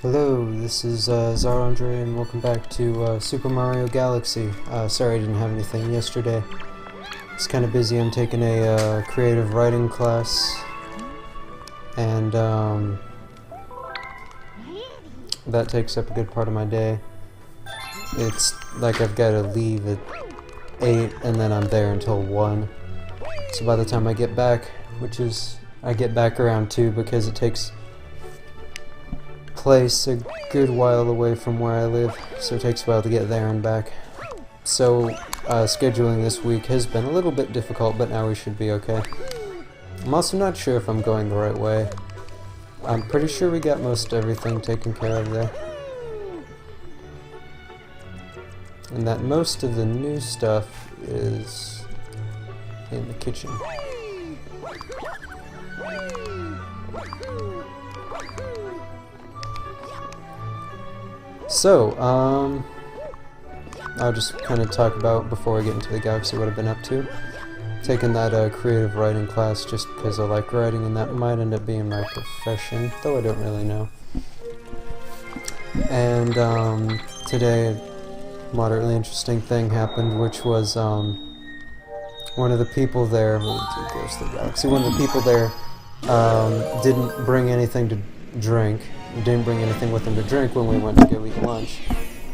Hello, this is Tsar Andrei, and welcome back to Super Mario Galaxy. Sorry I didn't have anything yesterday. It's kind of busy. I'm taking a creative writing class, and that takes up a good part of my day. It's like I've got to leave at 8, and then I'm there until 1. So by the time I get back, I get back around 2 because it takes place a good while away from where I live, so it takes a while to get there and back. So scheduling this week has been a little bit difficult, but now we should be okay. I'm also not sure if I'm going the right way. I'm pretty sure we got most everything taken care of there. And that most of the new stuff is in the kitchen. So, I'll just kind of talk about, before I get into the galaxy, what I've been up to. Taking that creative writing class just because I like writing, and that might end up being my profession, though I don't really know. And today, a moderately interesting thing happened, which was one of the people there, one of the people there didn't bring anything to drink. Didn't bring anything with them to drink when we went to go eat lunch.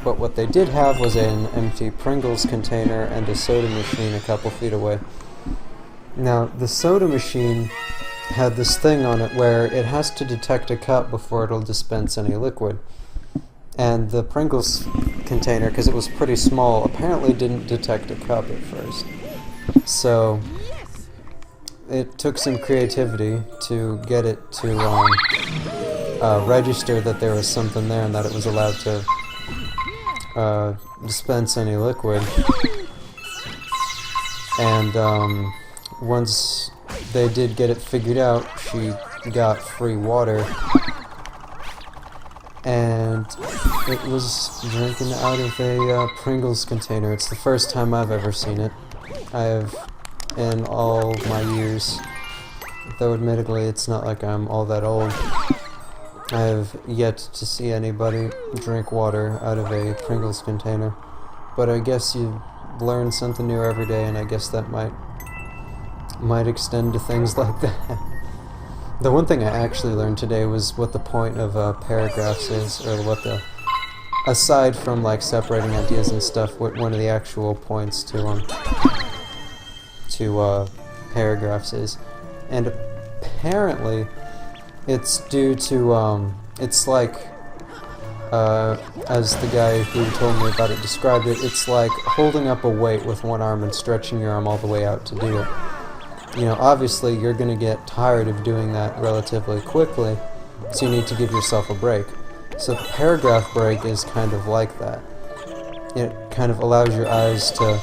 But what they did have was an empty Pringles container and a soda machine a couple feet away. Now, the soda machine had this thing on it where it has to detect a cup before it'll dispense any liquid. And the Pringles container, because it was pretty small, apparently didn't detect a cup at first. So it took some creativity to get it to register that there was something there and that it was allowed to dispense any liquid. And once they did get it figured out, she got free water, and it was drinking out of a Pringles container. It's the first time I've ever seen it. I have, in all my years, though admittedly it's not like I'm all that old, I have yet to see anybody drink water out of a Pringles container. But I guess you learn something new every day, and I guess that might extend to things like that. The one thing I actually learned today was what the point of paragraphs is, or what the, aside from like separating ideas and stuff, what one of the actual points to paragraphs is. And apparently it's due to, it's like, as the guy who told me about it described it, it's like holding up a weight with one arm and stretching your arm all the way out to do it. You know, obviously you're going to get tired of doing that relatively quickly, so you need to give yourself a break. So the paragraph break is kind of like that. It kind of allows your eyes to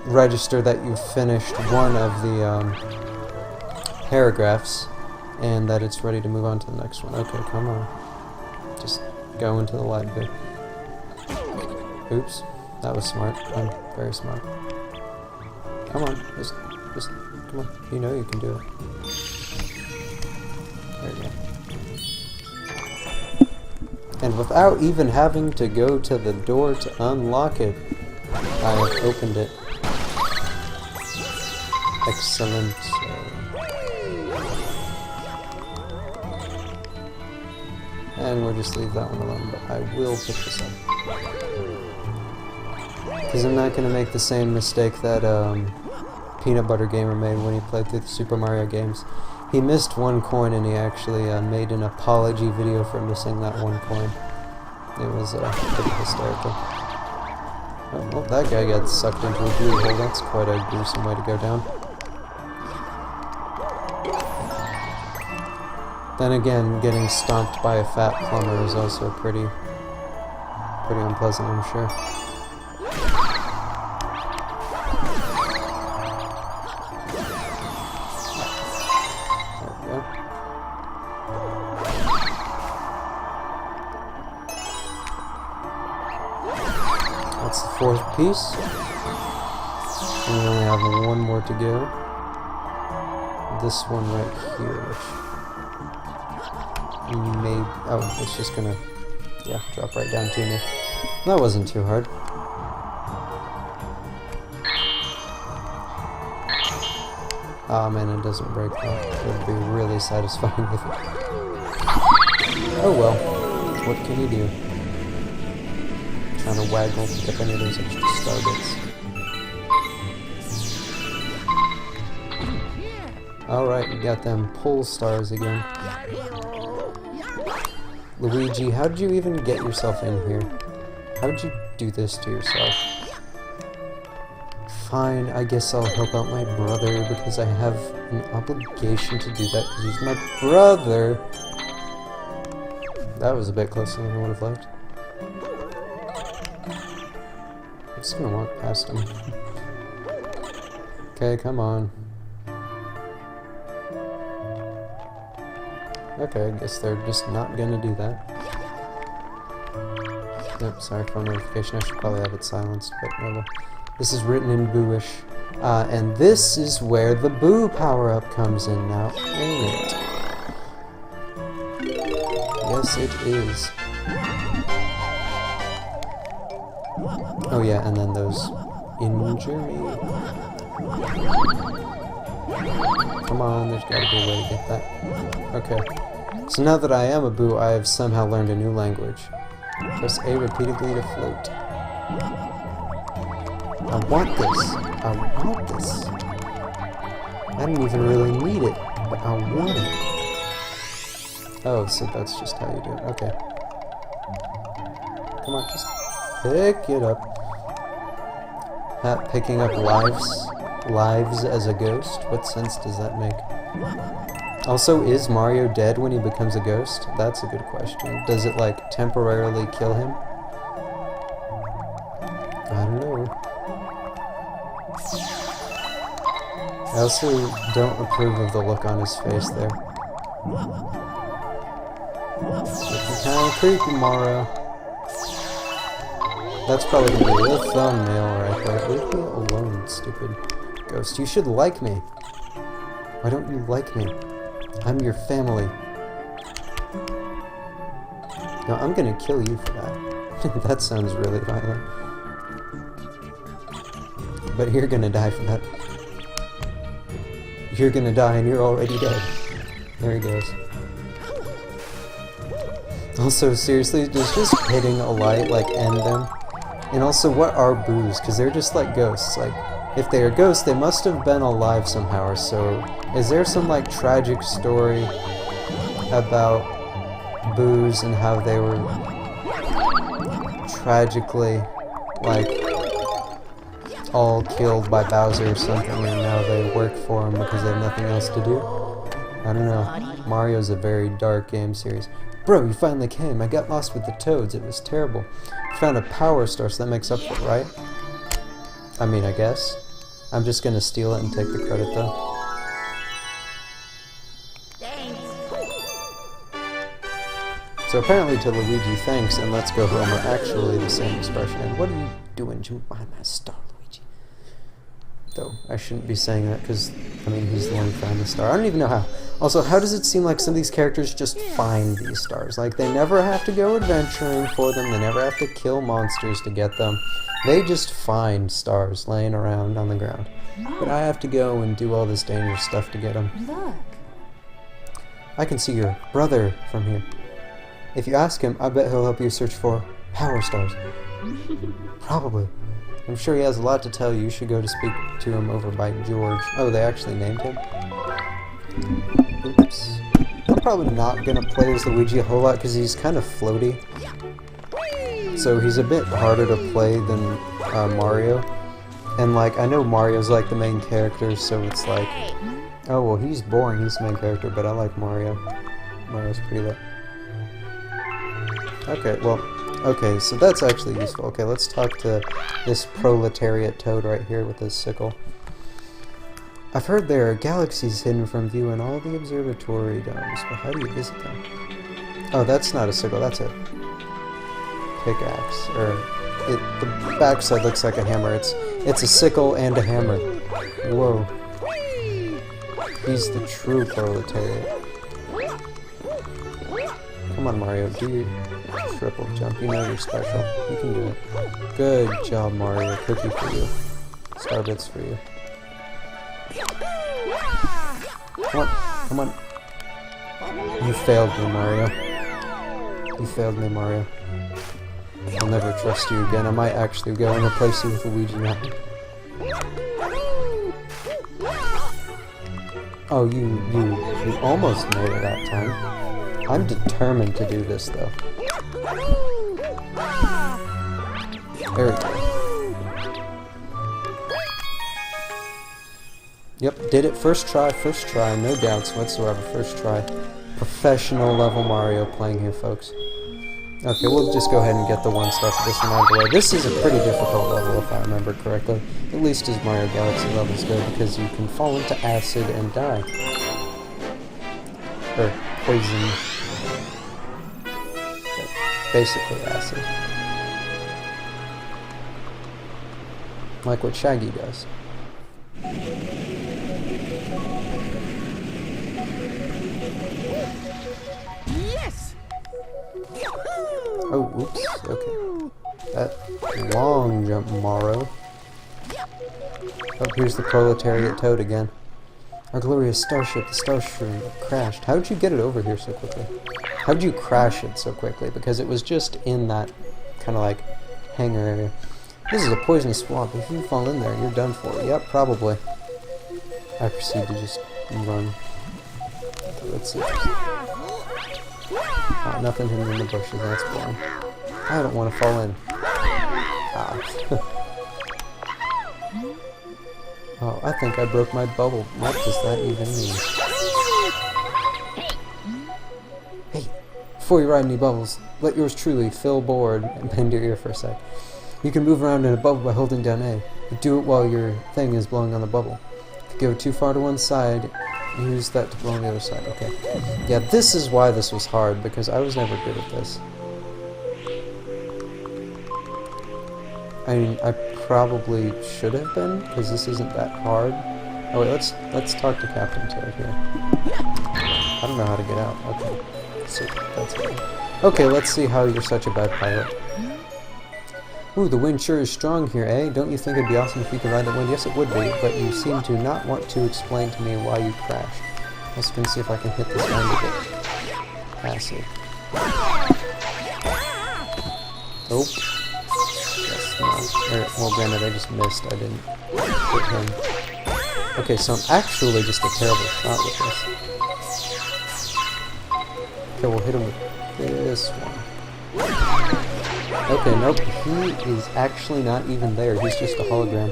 register that you've finished one of the paragraphs, and that it's ready to move on to the next one. Okay, come on. Just go into the light bit. Oops. That was smart. I'm very smart. Come on. Just come on. You know you can do it. There you go. And without even having to go to the door to unlock it, I have opened it. Excellent. And we'll just leave that one alone, but I will pick this up. Because I'm not going to make the same mistake that Peanut Butter Gamer made when he played through the Super Mario games. He missed one coin, and he actually made an apology video for missing that one coin. It was pretty hysterical. Oh, well, that guy got sucked into a blue hole. That's quite a gruesome way to go down. Then again, getting stomped by a fat plumber is also pretty unpleasant, I'm sure. There we go. That's the 4th piece. And we only have one more to go. This one right here, which maybe, oh, it's just gonna Yeah, drop right down to me. That wasn't too hard. Ah, man, it doesn't break though. It would be really satisfying if it... Oh well. What can you do? Trying to waggle, pick up any of those extra star bits. Alright, we got them pole stars again. Luigi, how did you even get yourself in here? How did you do this to yourself? Fine, I guess I'll help out my brother because I have an obligation to do that because he's my brother. That was a bit closer than I would have liked. I'm just gonna walk past him. Okay, come on. Okay, I guess they're just not gonna do that. Nope, sorry, phone notification. I should probably have it silenced, but no. This is written in Booish. And this is where the Boo power-up comes in now, ain't it? Yes, it is. Oh yeah, and then those injure me. Come on, there's gotta be a way to get that. Okay. So now that I am a Boo, I have somehow learned a new language. Press A repeatedly to float. I want this. I want this. I don't even really need it, but I want it. Oh, so that's just how you do it. Okay. Come on, just pick it up. Picking up lives as a ghost? What sense does that make? Also, is Mario dead when he becomes a ghost? That's a good question. Does it, like, temporarily kill him? I don't know. I also don't approve of the look on his face there. Looking kinda creepy, Mario. That's probably gonna be the thumbnail right there. Leave me alone, stupid ghost. You should like me. Why don't you like me? I'm your family. No, I'm gonna kill you for that. That sounds really violent. But you're gonna die for that. You're gonna die and you're already dead. There he goes. Also, seriously, does just hitting a light, like, end them? And also, what are boos? Because they're just like ghosts. Like, if they are ghosts, they must have been alive somehow or so. Is there some, like, tragic story about boos and how they were tragically, like, all killed by Bowser or something, and now they work for him because they have nothing else to do? I don't know. Mario's a very dark game series. Bro, you finally came. I got lost with the Toads. It was terrible. I found a power star, so that makes up for it, right? I mean, I guess. I'm just gonna steal it and take the credit, though. So apparently to Luigi, thanks, and let's go home are actually the same expression. And what are you doing, Jim? Behind my star, Luigi? Though, I shouldn't be saying that because, I mean, he's the one who found the star. I don't even know how. Also, how does it seem like some of these characters just find these stars? Like, they never have to go adventuring for them. They never have to kill monsters to get them. They just find stars laying around on the ground. But I have to go and do all this dangerous stuff to get them. Look. I can see your brother from here. If you ask him, I bet he'll help you search for power stars. Probably. I'm sure he has a lot to tell you. You should go to speak to him over by George. Oh, they actually named him? Oops. I'm probably not going to play as Luigi a whole lot because he's kind of floaty. So he's a bit harder to play than Mario. And, like, I know Mario's, like, the main character, so it's like... Oh, well, he's boring. He's the main character, but I like Mario. Mario's pretty lit. Okay, well... Okay, so that's actually useful. Okay, let's talk to this proletariat toad right here with his sickle. I've heard there are galaxies hidden from view in all the observatory domes, but how do you visit them? Oh, that's not a sickle, that's a pickaxe. Or, the backside looks like a hammer. It's a sickle and a hammer. Whoa. He's the true proletariat. Come Come on, Mario, do your triple jump. You know you're special. You can do it. Good job, Mario. Cookie for you. Star bits for you. Come on, come on. You failed me, Mario. You failed me, Mario. I'll never trust you again. I might actually go and replace you with Luigi now. Oh, you almost made it that time. I'm determined to do this, though. There we go. Yep, did it. First try, no doubts whatsoever. First try. Professional level Mario playing here, folks. Okay, we'll just go ahead and get the 1 star for this one out of the way. This is a pretty difficult level, if I remember correctly. At least as Mario Galaxy levels go, because you can fall into acid and die. Or poison. But basically acid. Like what Shaggy does. Oh, oops, okay. That long jump, Morrow. Oh, here's the proletariat toad again. Our glorious starship, the Starshroom, crashed. How did you get it over here so quickly? How did you crash it so quickly? Because it was just in that kind of like hangar area. This is a poisonous swamp. If you fall in there, you're done for. Yep, probably. I proceed to just run. Okay, let's see. Oh, nothing hidden in the bushes, that's boring. I don't want to fall in. Ah. Oh, I think I broke my bubble. What does that even mean? Hey, before you ride any bubbles, let yours truly fill board and bend your ear for a sec. You can move around in a bubble by holding down A, but do it while your thing is blowing on the bubble. If you go too far to one side, use that to blow on the other side. Okay. Yeah, this is why this was hard, because I was never good at this. I mean, I probably should have been, because this isn't that hard. Oh wait, let's talk to Captain Toad here. I don't know how to get out. Okay. So that's good. Okay, let's see how you're such a bad pilot. Ooh, the wind sure is strong here, eh? Don't you think it'd be awesome if you could ride that wind? Yes, it would be, but you seem to not want to explain to me why you crashed. I'm just gonna see if I can hit this guy with it. Passive. Oh. Yes, no. Well, granted, I just missed. I didn't hit him. Okay, so I'm actually just a terrible shot with this. Okay, we'll hit him with this one. Okay, nope, he is actually not even there, he's just a hologram.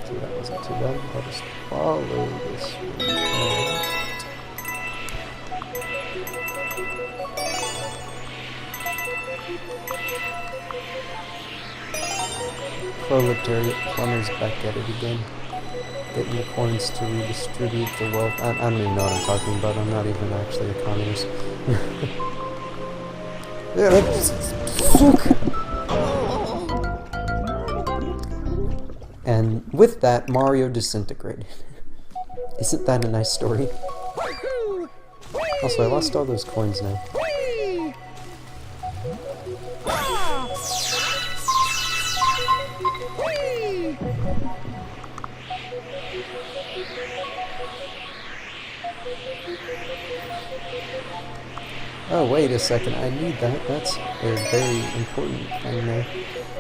So that wasn't too bad, I'll just follow this one. Proletariat plumbers back at it again. Getting the coins to redistribute the wealth. I don't even know what I'm talking about. I'm not even actually a communist. And with that, Mario disintegrated. Isn't that a nice story? Also, I lost all those coins now. Oh, wait a second, I need that. That's a very important thing there.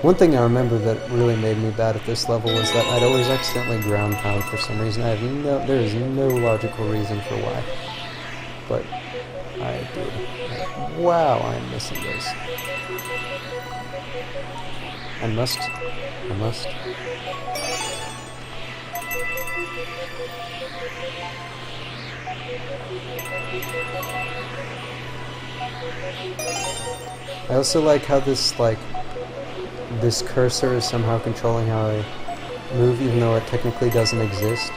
One thing I remember that really made me bad at this level was that I'd always accidentally ground pound for some reason. There is no logical reason for why. But I did. Wow, I'm missing this. I must. I also like how this cursor is somehow controlling how I move, even though it technically doesn't exist.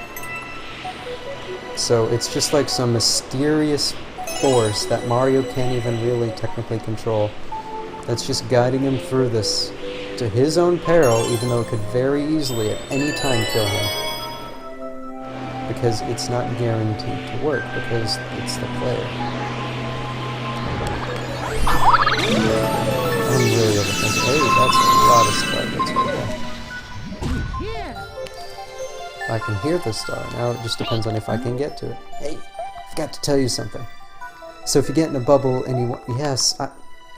So it's just like some mysterious force that Mario can't even really technically control, that's just guiding him through this to his own peril, even though it could very easily at any time kill him. Because it's not guaranteed to work, because it's the player. I'm really overthinking. Hey, that's a lot of star bits right there. I can hear the star. Now it just depends on if I can get to it. Hey, I forgot to tell you something. So if you get in a bubble and you want... Yes,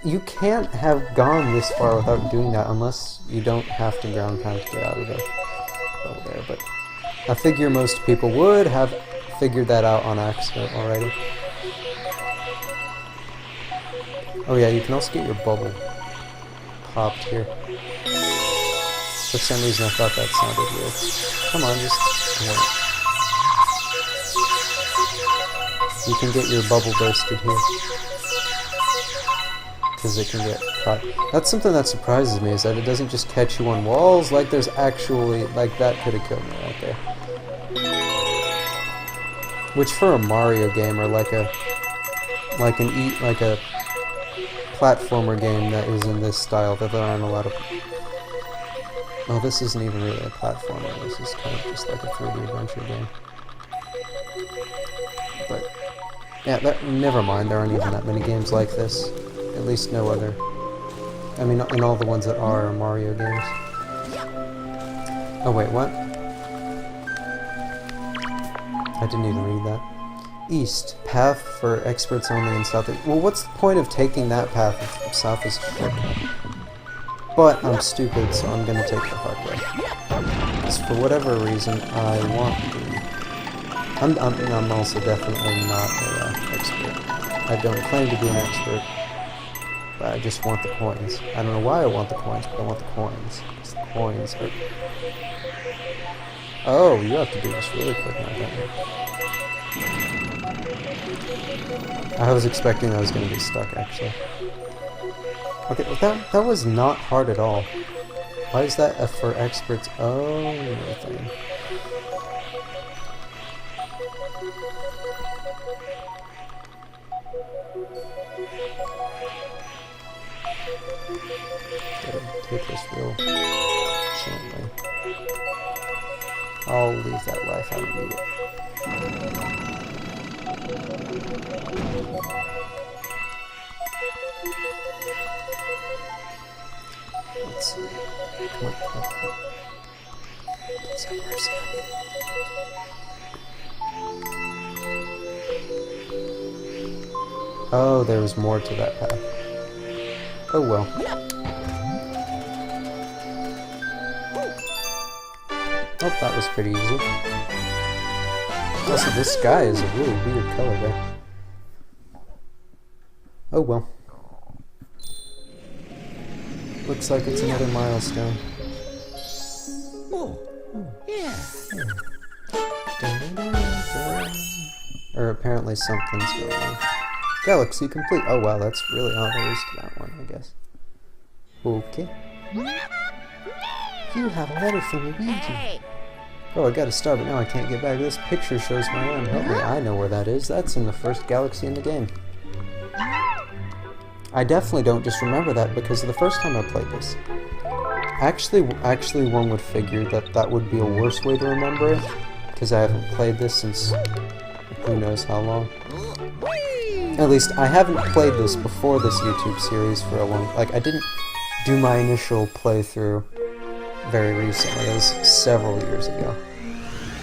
you can't have gone this far without doing that unless you don't have to ground pound to get out of the bubble there. But I figure most people would have figured that out on accident already. Oh yeah, you can also get your bubble popped here. For some reason I thought that sounded weird. Come on, just... You can get your bubble bursted here. Because it can get caught. That's something that surprises me, is that it doesn't just catch you on walls, like there's actually... Like, that could have killed me right there. Which for a Mario game, or like a platformer game that is in this style, that there aren't a lot of... Oh, this isn't even really a platformer, this is kind of just like a 3D adventure game. But, yeah, never mind, there aren't even that many games like this. At least no other... I mean, in all the ones that are Mario games. Oh wait, what? I didn't even read that. East, path for experts only in south. Well, what's the point of taking that path if south is shortcut? But I'm stupid, so I'm gonna take the hard way. Because for whatever reason, I want to. I'm also definitely not an expert. I don't claim to be an expert, but I just want the coins. I don't know why I want the coins, but I want the coins. Because the coins are... Oh, you have to do this really quick now, don't you? I was expecting I was going to be stuck, actually. Okay, well, that was not hard at all. Why is that a for experts only thing? Gotta take this real gently. I'll leave that life, I don't need it. Let's see. Come on, come on. Let's have mercy on me. Oh, there was more to that path. Oh well. Oh, that was pretty easy. Also, this sky is a really weird color there. Oh well. Looks like it's another milestone. Yeah. Or apparently something's going on. Galaxy complete. Oh wow, that's really all there is to that one, I guess. Okay. You have a letter from Luigi. Oh, I got a star, but now I can't get back. This picture shows where I am. Help me, I know where that is. That's in the first galaxy in the game. I definitely don't just remember that because the first time I played this. Actually, one would figure that that would be a worse way to remember it, because I haven't played this since who knows how long. At least, I haven't played this before this YouTube series for a long... Like, I didn't do my initial playthrough very recently. It was several years ago.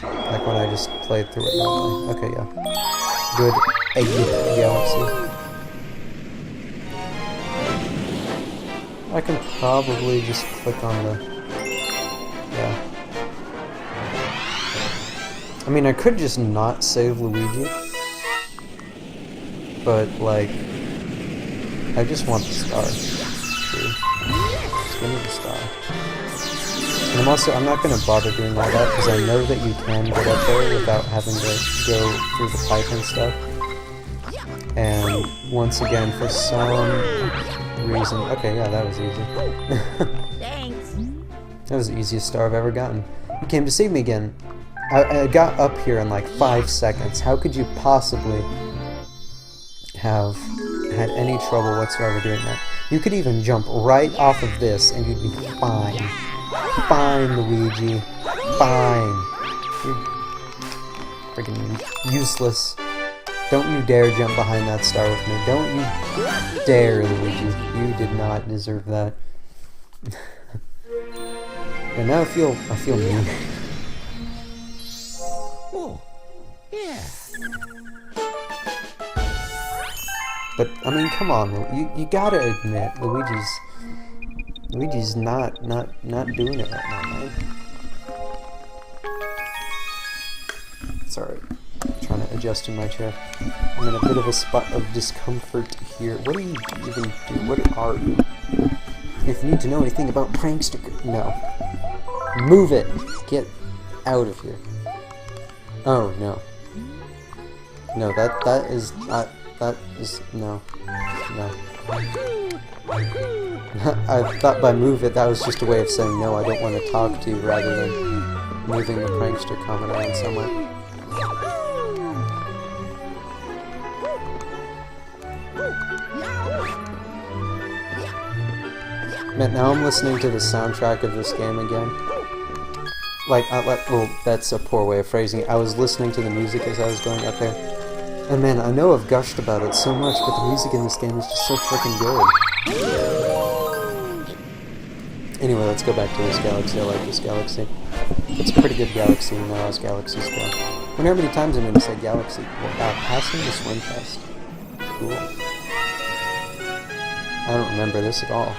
Like when I just played through it normally. Okay, yeah. Good egg galaxy. I can probably just click on the... Yeah. I mean, I could just not save Luigi. But, like... I just want the star. Dude. Just give me the star. And I'm not going to bother doing all that, because I know that you can get up there without having to go through the pipe and stuff. And, once again, for some... reason. Okay, yeah, that was easy. Thanks. That was the easiest star I've ever gotten. You came to see me again. I got up here in like 5 seconds. How could you possibly have had any trouble whatsoever doing that. You could even jump right off of this and you'd be fine. Fine, Luigi. Fine. You're freaking useless. Don't you dare jump behind that star with me. Don't you dare, Luigi. You did not deserve that. And now I feel mean. Oh, yeah. But I mean, come on, you gotta admit, Luigi's not doing it right now, man. Sorry, I'm trying to adjust in my chair. I'm in a bit of a spot of discomfort here. What do you even do? What are you? If you need to know anything about prankster, no. Move it. Get out of here. Oh no. No, that is no. I thought by move it, that was just a way of saying no, I don't want to talk to you, rather than moving the prankster comment around somewhere. Man, now I'm listening to the soundtrack of this game again. Well, that's a poor way of phrasing it. I was listening to the music as I was going up there. And man, I know I've gushed about it so much, but the music in this game is just so freaking good. Anyway, let's go back to this galaxy. I like this galaxy. It's a pretty good galaxy now as galaxies go. I wonder how many times I'm going to say galaxy. Wow, passing the swim test. Cool. I don't remember this at all.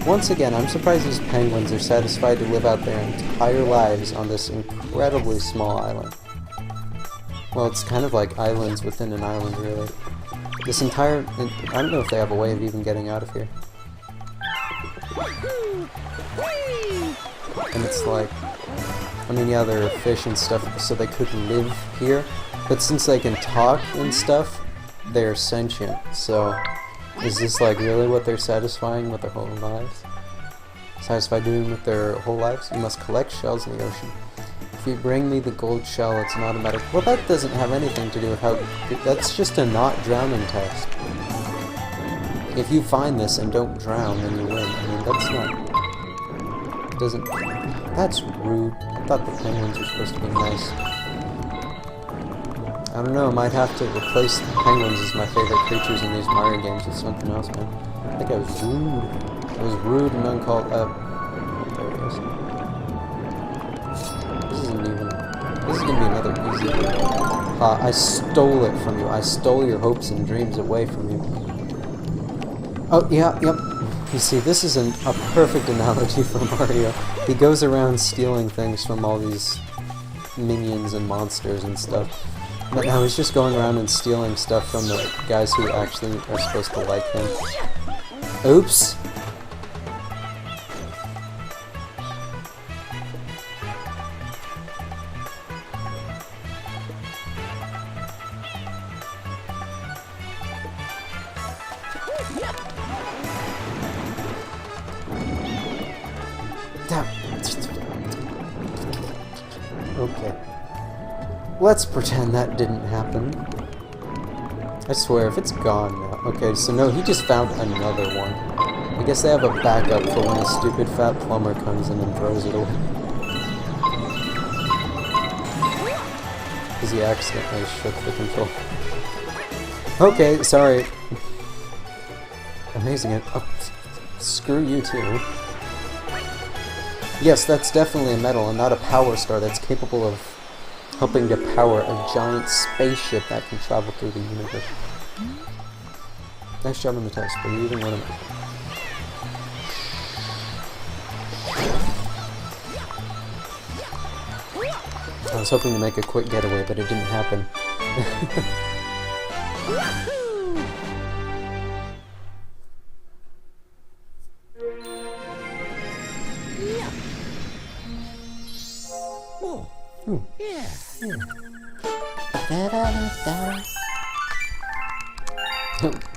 Once again, I'm surprised these penguins are satisfied to live out their entire lives on this incredibly small island. Well, it's kind of like islands within an island, really. This entire... I don't know if they have a way of even getting out of here. And it's like... I mean, yeah, there are fish and stuff, so they could live here. But since they can talk and stuff, they're sentient, so... Is this like really what they're satisfying with their whole lives? Satisfied doing with their whole lives? You must collect shells in the ocean. If you bring me the gold shell, it's an automatic... Well, that doesn't have anything to do with how... That's just a not drowning test. If you find this and don't drown, then you win. I mean, that's not... Doesn't... That's rude. I thought the penguins were supposed to be nice. I don't know, I might have to replace the penguins as my favorite creatures in these Mario games with something else, man. I think I was rude. I was rude and uncalled up. There it is. This isn't even... This is gonna be another easy one. I stole it from you. I stole your hopes and dreams away from you. Oh, yeah, yep. You see, this is a perfect analogy for Mario. He goes around stealing things from all these minions and monsters and stuff. But now he's just going around and stealing stuff from the guys who actually are supposed to like him. Oops! Okay. Let's pretend that didn't happen. I swear, if it's gone now... Okay, so no, he just found another one. I guess they have a backup for when a stupid fat plumber comes in and throws it away. Because he accidentally shook the control. Okay, sorry. Amazing it. Oh, screw you too. Yes, that's definitely a metal and not a power star that's capable of helping to power a giant spaceship that can travel through the universe. Nice job on the test, but you even won it. I was hoping to make a quick getaway, but it didn't happen. Oh, yeah.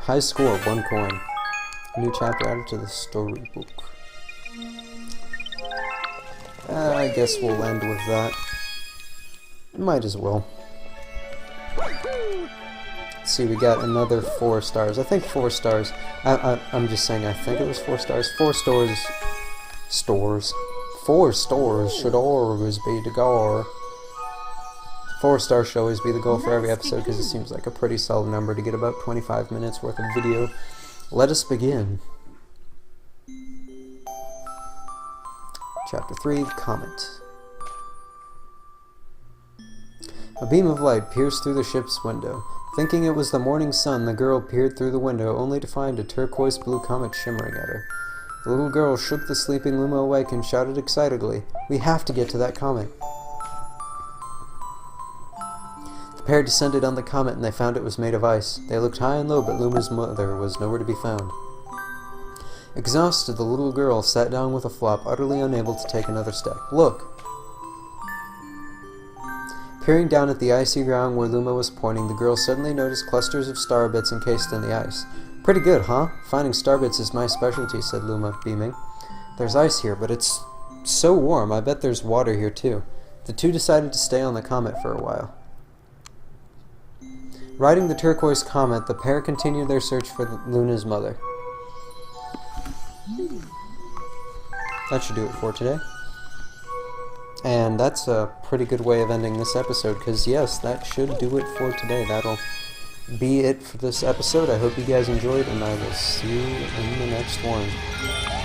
High score, 1 coin. New chapter added to the storybook. I guess we'll end with that. Might as well. Let's see, we got another 4 stars. I think 4 stars. I'm just saying, I think it was 4 stars. 4 stores. Stores. 4 stores should always be the goal. 4 stars should always be the goal for every episode because it seems like a pretty solid number to get about 25 minutes worth of video. Let us begin. Chapter 3, The Comet. A beam of light pierced through the ship's window. Thinking it was the morning sun, the girl peered through the window, only to find a turquoise-blue comet shimmering at her. The little girl shook the sleeping Luma awake and shouted excitedly, "We have to get to that comet!" The pair descended on the comet and they found it was made of ice. They looked high and low, but Luma's mother was nowhere to be found. Exhausted, the little girl sat down with a flop, utterly unable to take another step. "Look!" Peering down at the icy ground where Luma was pointing, the girl suddenly noticed clusters of star bits encased in the ice. "Pretty good, huh? Finding star bits is my specialty," said Luma, beaming. "There's ice here, but it's so warm. I bet there's water here, too." The two decided to stay on the comet for a while. Riding the turquoise comet, the pair continued their search for Luna's mother. That should do it for today. And that's a pretty good way of ending this episode, because yes, that should do it for today. That'll be it for this episode. I hope you guys enjoyed, and I will see you in the next one.